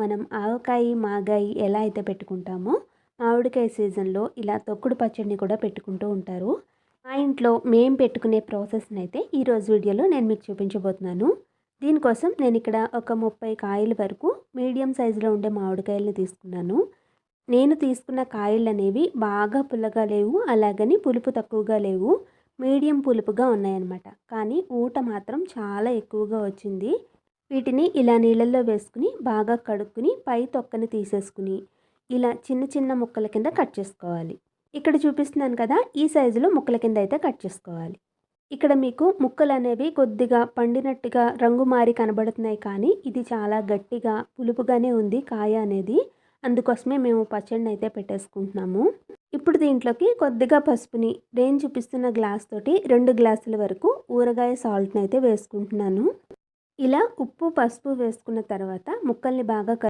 మనం ఆవకాయ మాగాయి ఎలా అయితే పెట్టుకుంటామో మామిడికాయ సీజన్లో ఇలా తొక్కుడు పచ్చడిని కూడా పెట్టుకుంటూ ఉంటారు. మా ఇంట్లో మేము పెట్టుకునే ప్రాసెస్ని అయితే ఈరోజు వీడియోలో నేను మీకు చూపించబోతున్నాను. దీనికోసం నేను ఇక్కడ ఒక 30 కాయల వరకు మీడియం సైజులో ఉండే మామిడికాయలను తీసుకున్నాను. నేను తీసుకున్న కాయలు అనేవి బాగా పుల్లగా లేవు, అలాగని పులుపు తక్కువగా లేవు, మీడియం పులుపుగా ఉన్నాయన్నమాట. కానీ ఊట మాత్రం చాలా ఎక్కువగా వచ్చింది. వీటిని ఇలా నీళ్ళల్లో వేసుకుని బాగా కడుక్కుని పై తొక్కని తీసేసుకుని ఇలా చిన్న చిన్న ముక్కల కింద కట్ చేసుకోవాలి. ఇక్కడ చూపిస్తున్నాను కదా, ఈ సైజులో ముక్కల కింద అయితే కట్ చేసుకోవాలి. ఇక్కడ మీకు ముక్కలు అనేవి కొద్దిగా పండినట్టుగా రంగు మారి కనబడుతున్నాయి, కానీ ఇది చాలా గట్టిగా పులుపుగానే ఉంది కాయ అనేది. అందుకోసమే మేము పచ్చడిని అయితే పెట్టేసుకుంటున్నాము. ఇప్పుడు దీంట్లోకి కొద్దిగా పసుపుని నేను చూపిస్తున్న గ్లాస్ తోటి 2 గ్లాసుల వరకు ఊరగాయ సాల్ట్ని అయితే వేసుకుంటున్నాను. ఇలా ఉప్పు పసుపు వేసుకున్న తర్వాత ముక్కల్ని బాగా